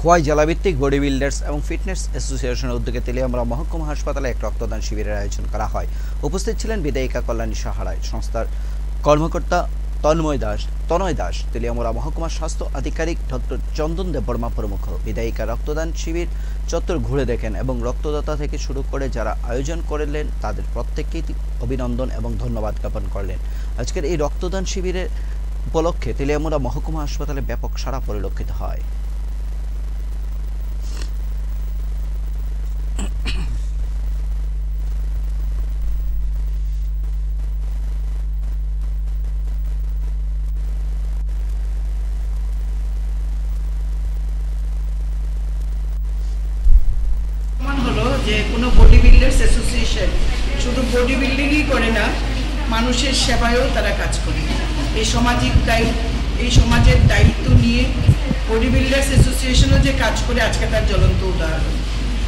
Khowai জেলাভিত্তিক body builders এবং fitness অ্যাসোসিয়েশনের উদ্যোগে তেলিয়ামুড়া মহকুমা হাসপাতালে এক রক্তদান শিবিরের আয়োজন করা হয়। উপস্থিত ছিলেন বিধায়িকা কল্যাণী সাহারায়, সংস্থার কর্মকর্তা তনয় দাস, তেলিয়ামুড়া মহকুমা স্বাস্থ্য আধিকারিক ডক্টর চন্দন দেববর্মা প্রমুখ। বিধায়িকা রক্তদান শিবির চত্বর ঘুরে দেখেন এবং রক্তদাতা থেকে শুরু করে যারা আয়োজন করলেন তাদের প্রত্যেককেই অভিনন্দন এবং ধন্যবাদ জ্ঞাপন করলেন। আজকের এই রক্তদান শিবিরের উপলক্ষে তেলিয়ামুড়া মহকুমা হাসপাতালে ব্যাপক সাড়া পরিলক্ষিত হয়। যে কোনো বডি বিল্ডার্স অ্যাসোসিয়েশন শুধু বডি বিল্ডিংই করে না, মানুষের সেবায়ও তারা কাজ করে। এই সমাজের দায়িত্ব নিয়ে বডি বিল্ডার্স অ্যাসোসিয়েশনও যে কাজ করে আজকে তার জ্বলন্ত উদাহরণ।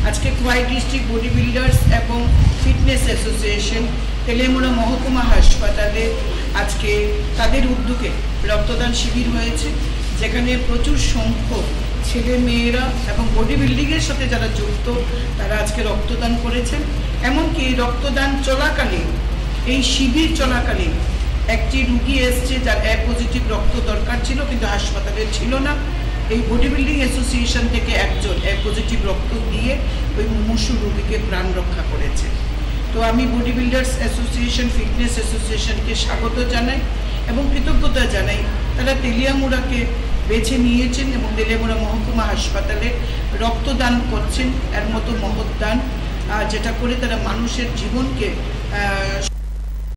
আজকে খোয়াই ডিস্ট্রিক্ট বডি বিল্ডার্স এবং ফিটনেস অ্যাসোসিয়েশন তেলিয়ামুড়া মহকুমা হাসপাতালে আজকে তাদের উদ্যোগে রক্তদান শিবির হয়েছে, যেখানে প্রচুর সংখ্যক ছেলে মেয়েরা এবং বডি বিল্ডিংয়ের সাথে যারা যুক্ত তারা আজকে রক্তদান করেছেন। এমনকি রক্তদান চলাকালীন, এই শিবির চলাকালীন একটি রুগী এসছে যার এ পজিটিভ রক্ত দরকার ছিল কিন্তু হাসপাতালে ছিল না। এই বডি বিল্ডিং অ্যাসোসিয়েশন থেকে একজন এ পজিটিভ রক্ত দিয়ে ওই মুমূর্ষু রুগীকে প্রাণ রক্ষা করেছে। তো আমি বডি বিল্ডার্স অ্যাসোসিয়েশন, ফিটনেস অ্যাসোসিয়েশনকে স্বাগত জানাই এবং কৃতজ্ঞতা জানাই। তারা তেলিয়ামুড়াকে বেছে নিয়েছেন এবং তেলিয়ামুড়া মহকুমা হাসপাতালে রক্তদান করছেন, এর মতো মহৎ দান, যেটা করে তারা মানুষের জীবনকে